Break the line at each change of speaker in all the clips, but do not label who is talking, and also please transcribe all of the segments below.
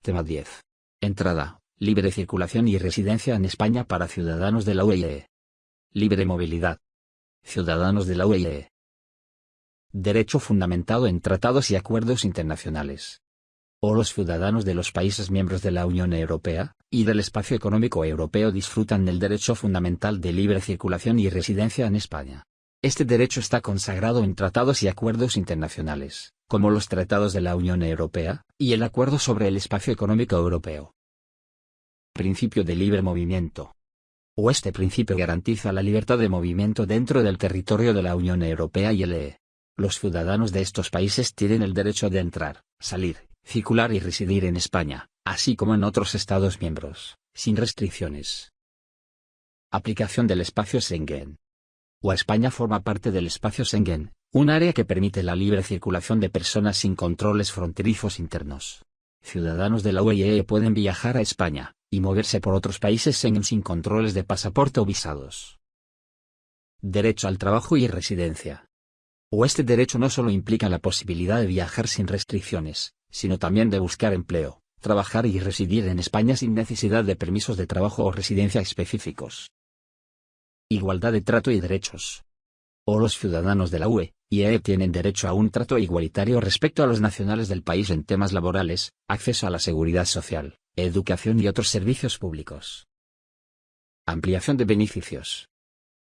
Tema 10. Entrada, libre circulación y residencia en España para ciudadanos de la UE. Libre movilidad. Ciudadanos de la UE. Derecho fundamentado en tratados y acuerdos internacionales. O los ciudadanos de los países miembros de la Unión Europea y del Espacio Económico Europeo disfrutan del derecho fundamental de libre circulación y residencia en España. Este derecho está consagrado en tratados y acuerdos internacionales, como los tratados de la Unión Europea y el Acuerdo sobre el Espacio Económico Europeo. Principio de libre movimiento. O este principio garantiza la libertad de movimiento dentro del territorio de la Unión Europea y el EE. Los ciudadanos de estos países tienen el derecho de entrar, salir, circular y residir en España, así como en otros Estados miembros, sin restricciones. Aplicación del espacio Schengen. O España forma parte del espacio Schengen, un área que permite la libre circulación de personas sin controles fronterizos internos. Ciudadanos de la UE pueden viajar a España y moverse por otros países Schengen sin controles de pasaporte o visados. Derecho al trabajo y residencia. O este derecho no solo implica la posibilidad de viajar sin restricciones, sino también de buscar empleo, trabajar y residir en España sin necesidad de permisos de trabajo o residencia específicos. Igualdad de trato y derechos. O los ciudadanos de la UE y EE tienen derecho a un trato igualitario respecto a los nacionales del país en temas laborales, acceso a la seguridad social, educación y otros servicios públicos. Ampliación de beneficios.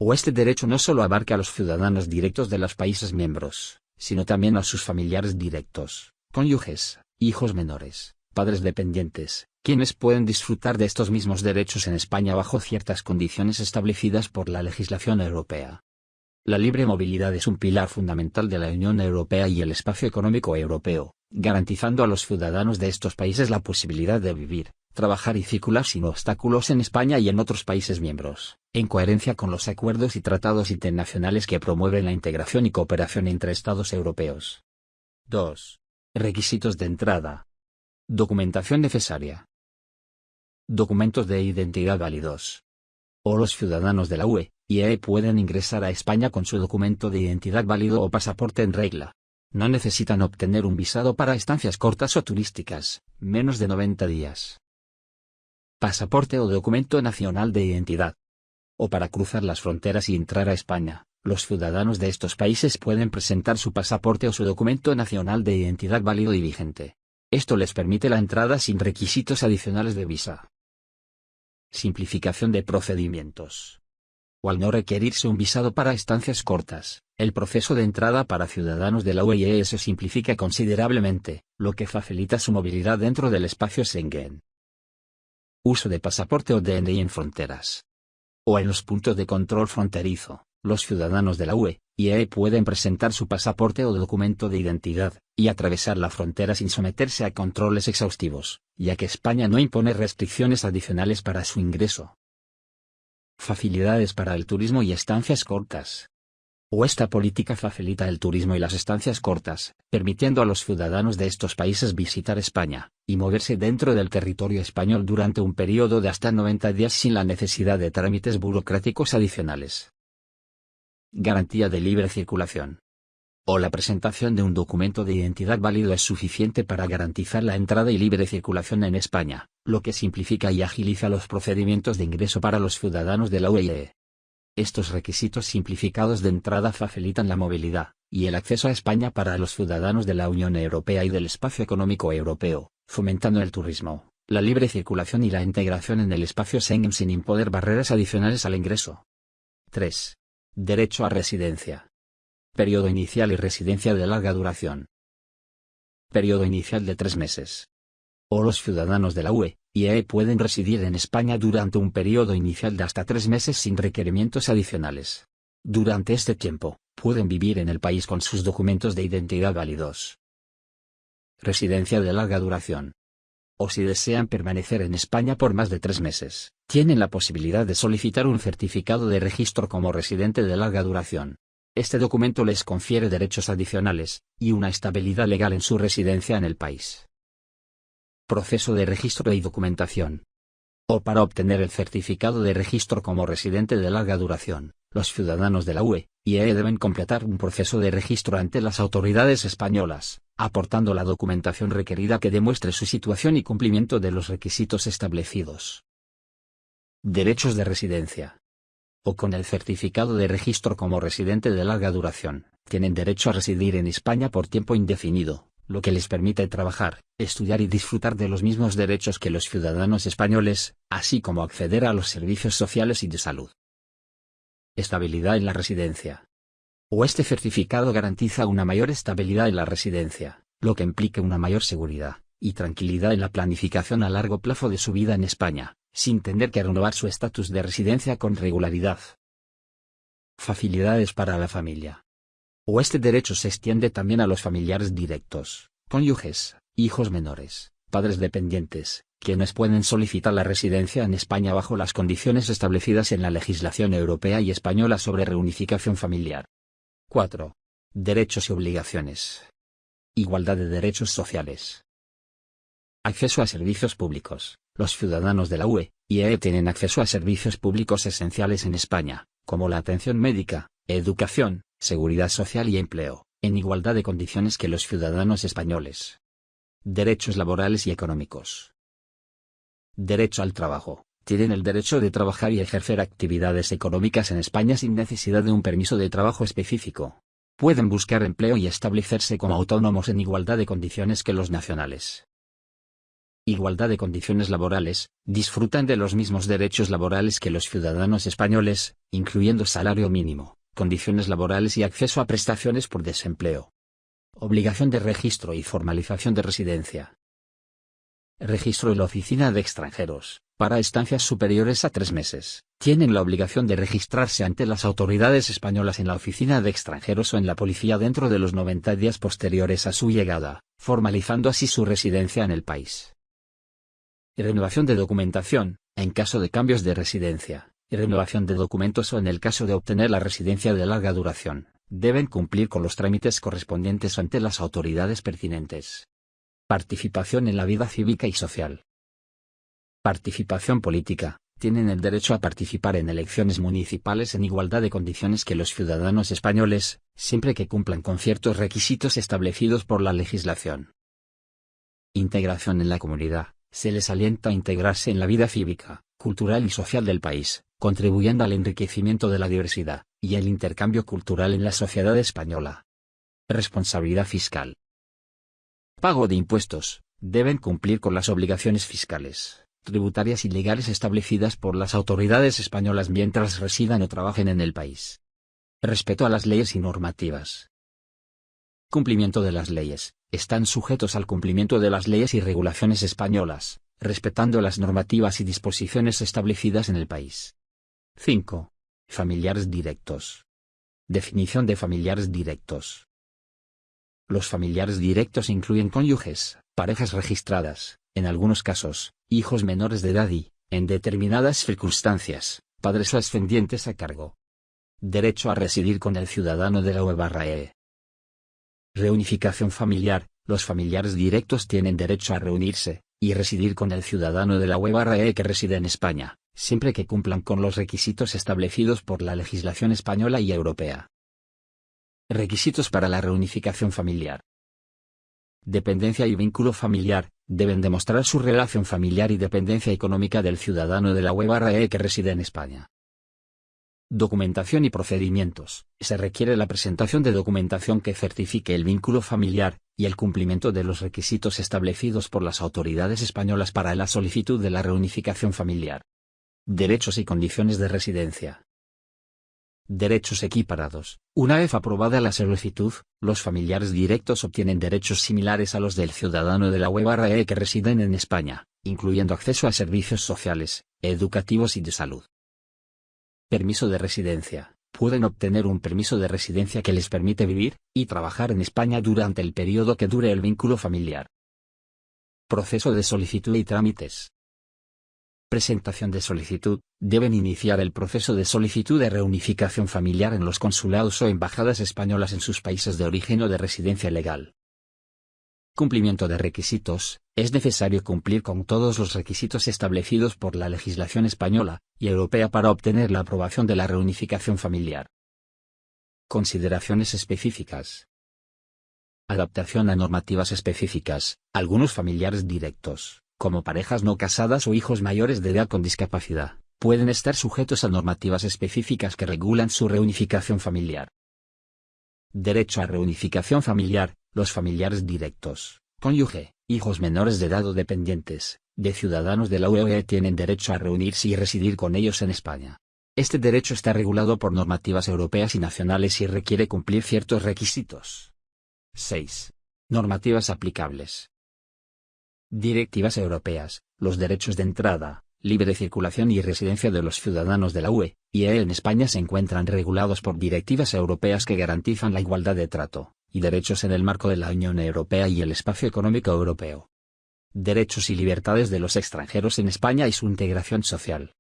O este derecho no solo abarca a los ciudadanos directos de los países miembros, sino también a sus familiares directos, cónyuges, hijos menores, padres dependientes, quienes pueden disfrutar de estos mismos derechos en España bajo ciertas condiciones establecidas por la legislación europea. La libre movilidad es un pilar fundamental de la Unión Europea y el Espacio Económico Europeo, garantizando a los ciudadanos de estos países la posibilidad de vivir, trabajar y circular sin obstáculos en España y en otros países miembros, en coherencia con los acuerdos y tratados internacionales que promueven la integración y cooperación entre Estados europeos. 2. Requisitos de entrada. Documentación necesaria. Documentos de identidad válidos. O los ciudadanos de la UE y EE pueden ingresar a España con su documento de identidad válido o pasaporte en regla. No necesitan obtener un visado para estancias cortas o turísticas, menos de 90 días. Pasaporte o documento nacional de identidad. O para cruzar las fronteras y entrar a España, los ciudadanos de estos países pueden presentar su pasaporte o su documento nacional de identidad válido y vigente. Esto les permite la entrada sin requisitos adicionales de visa. Simplificación de procedimientos. O al no requerirse un visado para estancias cortas, el proceso de entrada para ciudadanos de la UE se simplifica considerablemente, lo que facilita su movilidad dentro del espacio Schengen. Uso de pasaporte o DNI en fronteras. O en los puntos de control fronterizo, los ciudadanos de la UE y EE pueden presentar su pasaporte o documento de identidad y atravesar la frontera sin someterse a controles exhaustivos, ya que España no impone restricciones adicionales para su ingreso. Facilidades para el turismo y estancias cortas. O esta política facilita el turismo y las estancias cortas, permitiendo a los ciudadanos de estos países visitar España y moverse dentro del territorio español durante un periodo de hasta 90 días sin la necesidad de trámites burocráticos adicionales. Garantía de libre circulación. O la presentación de un documento de identidad válido es suficiente para garantizar la entrada y libre circulación en España, lo que simplifica y agiliza los procedimientos de ingreso para los ciudadanos de la UE. Estos requisitos simplificados de entrada facilitan la movilidad y el acceso a España para los ciudadanos de la Unión Europea y del Espacio Económico Europeo, fomentando el turismo, la libre circulación y la integración en el espacio Schengen sin imponer barreras adicionales al ingreso. 3. Derecho a residencia. Periodo inicial y residencia de larga duración. Periodo inicial de 3 meses. O los ciudadanos de la UE y EE pueden residir en España durante un periodo inicial de hasta 3 meses sin requerimientos adicionales. Durante este tiempo, pueden vivir en el país con sus documentos de identidad válidos. Residencia de larga duración. O si desean permanecer en España por más de 3 meses, tienen la posibilidad de solicitar un certificado de registro como residente de larga duración. Este documento les confiere derechos adicionales y una estabilidad legal en su residencia en el país. Proceso de registro y documentación. O para obtener el certificado de registro como residente de larga duración, Los ciudadanos de la UE y EE deben completar un proceso de registro ante las autoridades españolas, aportando la documentación requerida que demuestre su situación y cumplimiento de los requisitos establecidos. Derechos de residencia. O con el certificado de registro como residente de larga duración, tienen derecho a residir en España por tiempo indefinido, lo que les permite trabajar, estudiar y disfrutar de los mismos derechos que los ciudadanos españoles, así como acceder a los servicios sociales y de salud. Estabilidad en la residencia. O este certificado garantiza una mayor estabilidad en la residencia, lo que implica una mayor seguridad y tranquilidad en la planificación a largo plazo de su vida en España, sin tener que renovar su estatus de residencia con regularidad. Facilidades para la familia. O este derecho se extiende también a los familiares directos, cónyuges, hijos menores, padres dependientes, quienes pueden solicitar la residencia en España bajo las condiciones establecidas en la legislación europea y española sobre reunificación familiar. 4. Derechos y obligaciones. Igualdad de derechos sociales. Acceso a servicios públicos. Los ciudadanos de la UE y EE tienen acceso a servicios públicos esenciales en España, como la atención médica, educación, seguridad social y empleo, en igualdad de condiciones que los ciudadanos españoles. Derechos laborales y económicos. Derecho al trabajo. Tienen el derecho de trabajar y ejercer actividades económicas en España sin necesidad de un permiso de trabajo específico. Pueden buscar empleo y establecerse como autónomos en igualdad de condiciones que los nacionales. Igualdad de condiciones laborales. Disfrutan de los mismos derechos laborales que los ciudadanos españoles, incluyendo salario mínimo, condiciones laborales y acceso a prestaciones por desempleo. Obligación de registro y formalización de residencia. Registro en la Oficina de Extranjeros. Para estancias superiores a 3 meses, tienen la obligación de registrarse ante las autoridades españolas en la Oficina de Extranjeros o en la Policía dentro de los 90 días posteriores a su llegada, formalizando así su residencia en el país. Renovación de documentación, en caso de cambios de residencia, y renovación de documentos o en el caso de obtener la residencia de larga duración, deben cumplir con los trámites correspondientes ante las autoridades pertinentes. Participación en la vida cívica y social. Participación política. Tienen el derecho a participar en elecciones municipales en igualdad de condiciones que los ciudadanos españoles, siempre que cumplan con ciertos requisitos establecidos por la legislación. Integración en la comunidad. Se les alienta a integrarse en la vida cívica, cultural y social del país, contribuyendo al enriquecimiento de la diversidad y el intercambio cultural en la sociedad española. Responsabilidad fiscal. Pago de impuestos. Deben cumplir con las obligaciones fiscales, tributarias y legales establecidas por las autoridades españolas mientras residan o trabajen en el país. Respeto a las leyes y normativas. Cumplimiento de las leyes. Están sujetos al cumplimiento de las leyes y regulaciones españolas, respetando las normativas y disposiciones establecidas en el país. 5. Familiares directos. Definición de familiares directos. Los familiares directos incluyen cónyuges, parejas registradas, en algunos casos, hijos menores de edad y, en determinadas circunstancias, padres o ascendientes a cargo. Derecho a residir con el ciudadano de la UE/EE. Reunificación familiar. Los familiares directos tienen derecho a reunirse y residir con el ciudadano de la UE/EE que reside en España, siempre que cumplan con los requisitos establecidos por la legislación española y europea. Requisitos para la reunificación familiar. Dependencia y vínculo familiar. Deben demostrar su relación familiar y dependencia económica del ciudadano de la UE/EE que reside en España. Documentación y procedimientos. Se requiere la presentación de documentación que certifique el vínculo familiar y el cumplimiento de los requisitos establecidos por las autoridades españolas para la solicitud de la reunificación familiar. Derechos y condiciones de residencia. Derechos equiparados. Una vez aprobada la solicitud, los familiares directos obtienen derechos similares a los del ciudadano de la UE/EE que residen en España, incluyendo acceso a servicios sociales, educativos y de salud. Permiso de residencia. Pueden obtener un permiso de residencia que les permite vivir y trabajar en España durante el periodo que dure el vínculo familiar. Proceso de solicitud y trámites. Presentación de solicitud. Deben iniciar el proceso de solicitud de reunificación familiar en los consulados o embajadas españolas en sus países de origen o de residencia legal. Cumplimiento de requisitos. Es necesario cumplir con todos los requisitos establecidos por la legislación española y europea para obtener la aprobación de la reunificación familiar. Consideraciones específicas. Adaptación a normativas específicas. Algunos familiares directos, como parejas no casadas o hijos mayores de edad con discapacidad, pueden estar sujetos a normativas específicas que regulan su reunificación familiar. Derecho a reunificación familiar. Los familiares directos, cónyuge, hijos menores de edad o dependientes, de ciudadanos de la UE tienen derecho a reunirse y residir con ellos en España. Este derecho está regulado por normativas europeas y nacionales y requiere cumplir ciertos requisitos. 6. Normativas aplicables. Directivas europeas. Los derechos de entrada, libre circulación y residencia de los ciudadanos de la UE y en España se encuentran regulados por directivas europeas que garantizan la igualdad de trato y derechos en el marco de la Unión Europea y el Espacio Económico Europeo. Derechos y libertades de los extranjeros en España y su integración social.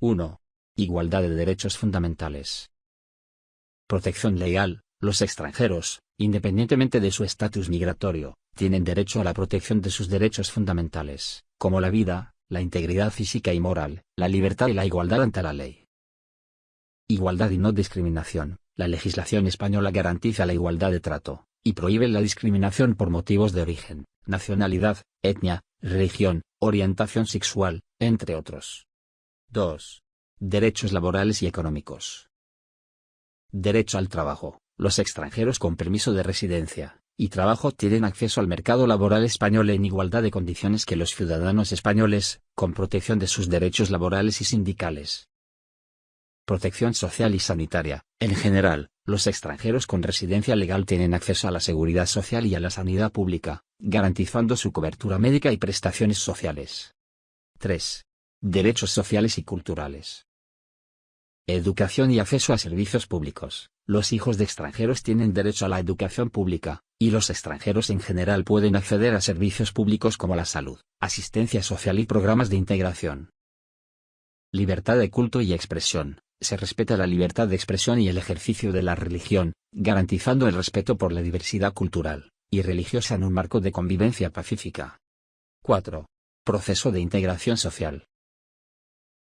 1. Igualdad de derechos fundamentales. Protección legal. Los extranjeros, independientemente de su estatus migratorio, tienen derecho a la protección de sus derechos fundamentales, como la vida, la integridad física y moral, la libertad y la igualdad ante la ley. Igualdad y no discriminación. La legislación española garantiza la igualdad de trato, y prohíbe la discriminación por motivos de origen, nacionalidad, etnia, religión, orientación sexual, entre otros. 2. Derechos laborales y económicos. Derecho al trabajo. Los extranjeros con permiso de residencia y trabajo tienen acceso al mercado laboral español en igualdad de condiciones que los ciudadanos españoles, con protección de sus derechos laborales y sindicales. Protección social y sanitaria. En general, los extranjeros con residencia legal tienen acceso a la seguridad social y a la sanidad pública, garantizando su cobertura médica y prestaciones sociales. 3. Derechos sociales y culturales. Educación y acceso a servicios públicos. Los hijos de extranjeros tienen derecho a la educación pública, y los extranjeros en general pueden acceder a servicios públicos como la salud, asistencia social y programas de integración. Libertad de culto y expresión. Se respeta la libertad de expresión y el ejercicio de la religión, garantizando el respeto por la diversidad cultural y religiosa en un marco de convivencia pacífica. 4. Proceso de integración social.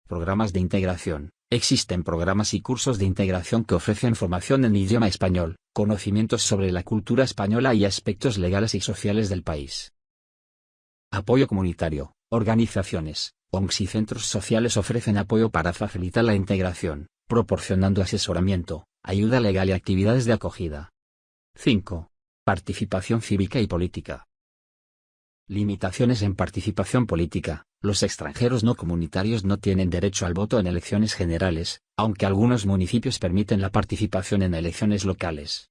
Programas de integración. Existen programas y cursos de integración que ofrecen formación en idioma español, conocimientos sobre la cultura española y aspectos legales y sociales del país. Apoyo comunitario. Organizaciones, ONGs y centros sociales ofrecen apoyo para facilitar la integración, proporcionando asesoramiento, ayuda legal y actividades de acogida. 5. Participación cívica y política. Limitaciones en participación política. Los extranjeros no comunitarios no tienen derecho al voto en elecciones generales, aunque algunos municipios permiten la participación en elecciones locales.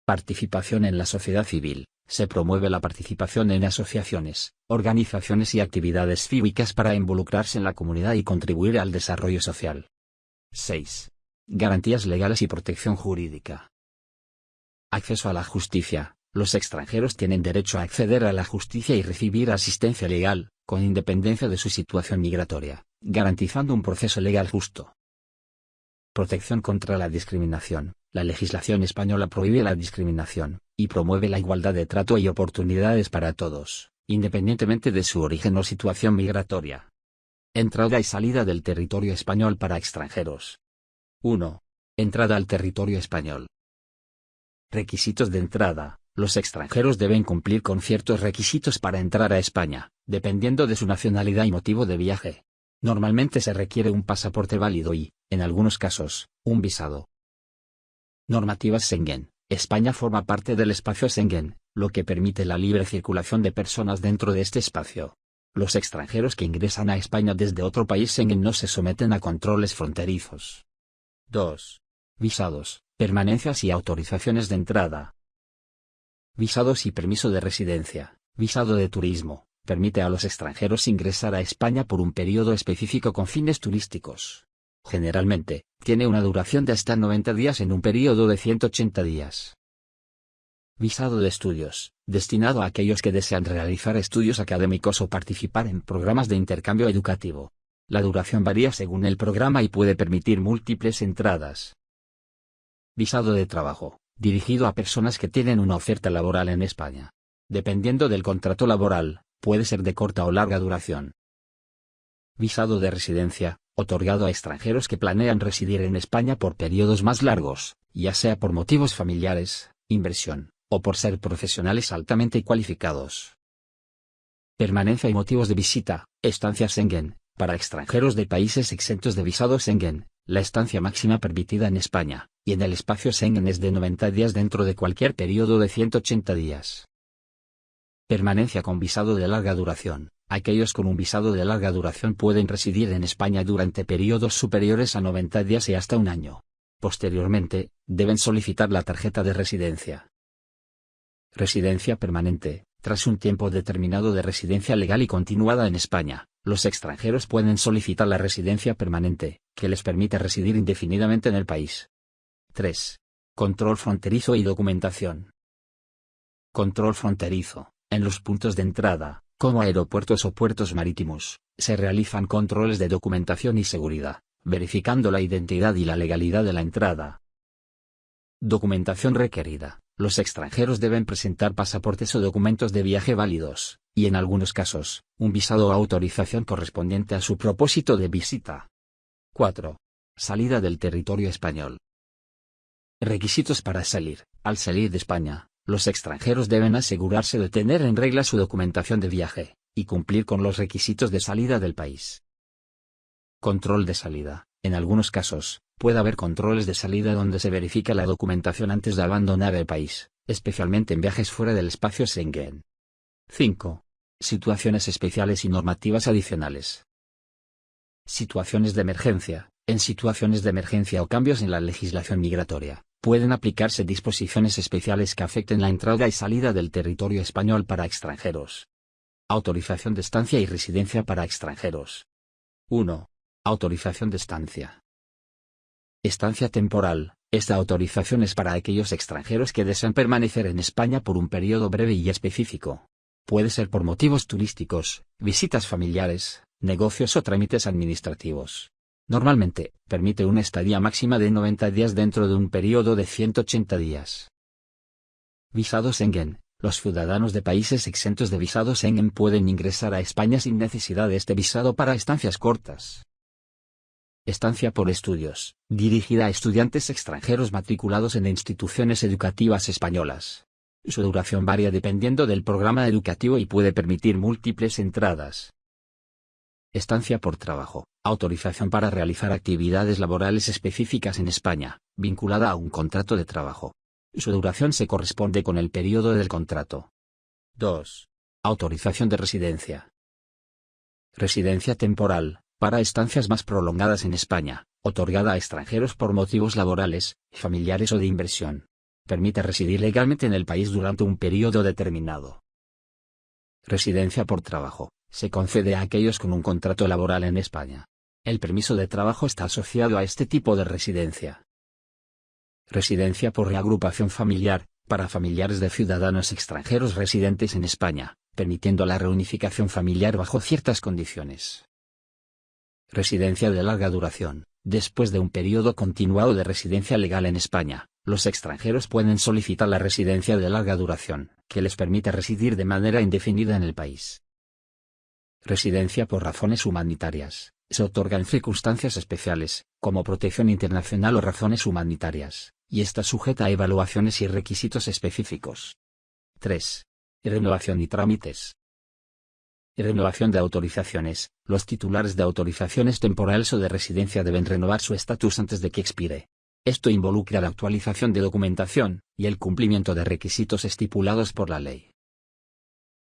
Participación en la sociedad civil. Se promueve la participación en asociaciones, organizaciones y actividades cívicas para involucrarse en la comunidad y contribuir al desarrollo social. 6. Garantías legales y protección jurídica. Acceso a la justicia. Los extranjeros tienen derecho a acceder a la justicia y recibir asistencia legal, con independencia de su situación migratoria, garantizando un proceso legal justo. Protección contra la discriminación. La legislación española prohíbe la discriminación, y promueve la igualdad de trato y oportunidades para todos, independientemente de su origen o situación migratoria. Entrada y salida del territorio español para extranjeros. 1. Entrada al territorio español. Requisitos de entrada. Los extranjeros deben cumplir con ciertos requisitos para entrar a España, dependiendo de su nacionalidad y motivo de viaje. Normalmente se requiere un pasaporte válido y, en algunos casos, un visado. Normativas Schengen. España forma parte del espacio Schengen, lo que permite la libre circulación de personas dentro de este espacio. Los extranjeros que ingresan a España desde otro país Schengen no se someten a controles fronterizos. 2. Visados, permanencias y autorizaciones de entrada. Visados y permiso de residencia. Visado de turismo. Permite a los extranjeros ingresar a España por un periodo específico con fines turísticos. Generalmente, tiene una duración de hasta 90 días en un periodo de 180 días. Visado de estudios. Destinado a aquellos que desean realizar estudios académicos o participar en programas de intercambio educativo. La duración varía según el programa y puede permitir múltiples entradas. Visado de trabajo. Dirigido a personas que tienen una oferta laboral en España. Dependiendo del contrato laboral, puede ser de corta o larga duración. Visado de residencia, otorgado a extranjeros que planean residir en España por periodos más largos, ya sea por motivos familiares, inversión, o por ser profesionales altamente cualificados. Permanencia y motivos de visita, estancia Schengen. Para extranjeros de países exentos de visado Schengen, la estancia máxima permitida en España, y en el espacio Schengen es de 90 días dentro de cualquier periodo de 180 días. Permanencia con visado de larga duración. Aquellos con un visado de larga duración pueden residir en España durante periodos superiores a 90 días y hasta un año. Posteriormente, deben solicitar la tarjeta de residencia. Residencia permanente. Tras un tiempo determinado de residencia legal y continuada en España, los extranjeros pueden solicitar la residencia permanente, que les permite residir indefinidamente en el país. 3. Control fronterizo y documentación. Control fronterizo. En los puntos de entrada, como aeropuertos o puertos marítimos, se realizan controles de documentación y seguridad, verificando la identidad y la legalidad de la entrada. Documentación requerida. Los extranjeros deben presentar pasaportes o documentos de viaje válidos, y en algunos casos, un visado o autorización correspondiente a su propósito de visita. 4. Salida del territorio español. Requisitos para salir. Al salir de España, los extranjeros deben asegurarse de tener en regla su documentación de viaje, y cumplir con los requisitos de salida del país. Control de salida. En algunos casos, puede haber controles de salida donde se verifica la documentación antes de abandonar el país, especialmente en viajes fuera del espacio Schengen. 5. Situaciones especiales y normativas adicionales. Situaciones de emergencia. En situaciones de emergencia o cambios en la legislación migratoria, pueden aplicarse disposiciones especiales que afecten la entrada y salida del territorio español para extranjeros. Autorización de estancia y residencia para extranjeros. 1. Autorización de estancia. Estancia temporal. Esta autorización es para aquellos extranjeros que desean permanecer en España por un periodo breve y específico. Puede ser por motivos turísticos, visitas familiares, negocios o trámites administrativos. Normalmente, permite una estadía máxima de 90 días dentro de un periodo de 180 días. Visado Schengen. Los ciudadanos de países exentos de visado Schengen pueden ingresar a España sin necesidad de este visado para estancias cortas. Estancia por estudios, dirigida a estudiantes extranjeros matriculados en instituciones educativas españolas. Su duración varía dependiendo del programa educativo y puede permitir múltiples entradas. Estancia por trabajo, autorización para realizar actividades laborales específicas en España, vinculada a un contrato de trabajo. Su duración se corresponde con el periodo del contrato. 2. Autorización de residencia. Residencia temporal. Para estancias más prolongadas en España, otorgada a extranjeros por motivos laborales, familiares o de inversión. Permite residir legalmente en el país durante un periodo determinado. Residencia por trabajo. Se concede a aquellos con un contrato laboral en España. El permiso de trabajo está asociado a este tipo de residencia. Residencia por reagrupación familiar. Para familiares de ciudadanos extranjeros residentes en España, permitiendo la reunificación familiar bajo ciertas condiciones. Residencia de larga duración. Después de un periodo continuado de residencia legal en España, los extranjeros pueden solicitar la residencia de larga duración, que les permite residir de manera indefinida en el país. Residencia por razones humanitarias. Se otorga en circunstancias especiales, como protección internacional o razones humanitarias, y está sujeta a evaluaciones y requisitos específicos. 3. Renovación y trámites. Renovación de autorizaciones. Los titulares de autorizaciones temporales o de residencia deben renovar su estatus antes de que expire. Esto involucra la actualización de documentación, y el cumplimiento de requisitos estipulados por la ley.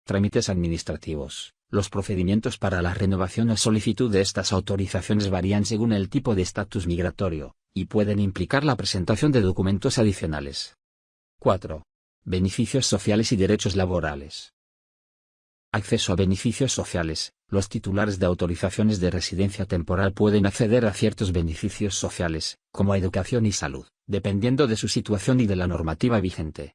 Trámites administrativos. Los procedimientos para la renovación o solicitud de estas autorizaciones varían según el tipo de estatus migratorio, y pueden implicar la presentación de documentos adicionales. 4. Beneficios sociales y derechos laborales. Acceso a beneficios sociales. Los titulares de autorizaciones de residencia temporal pueden acceder a ciertos beneficios sociales, como educación y salud, dependiendo de su situación y de la normativa vigente.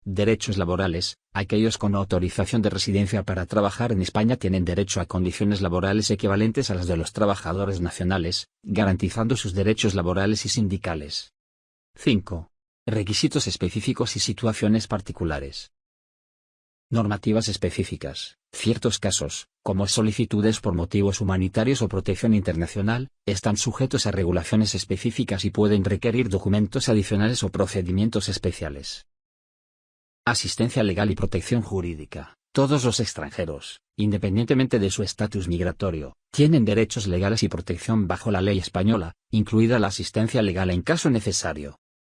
Derechos laborales. Aquellos con autorización de residencia para trabajar en España tienen derecho a condiciones laborales equivalentes a las de los trabajadores nacionales, garantizando sus derechos laborales y sindicales. 5. Requisitos específicos y situaciones particulares. Normativas específicas. Ciertos casos, como solicitudes por motivos humanitarios o protección internacional, están sujetos a regulaciones específicas y pueden requerir documentos adicionales o procedimientos especiales. Asistencia legal y protección jurídica. Todos los extranjeros, independientemente de su estatus migratorio, tienen derechos legales y protección bajo la ley española, incluida la asistencia legal en caso necesario.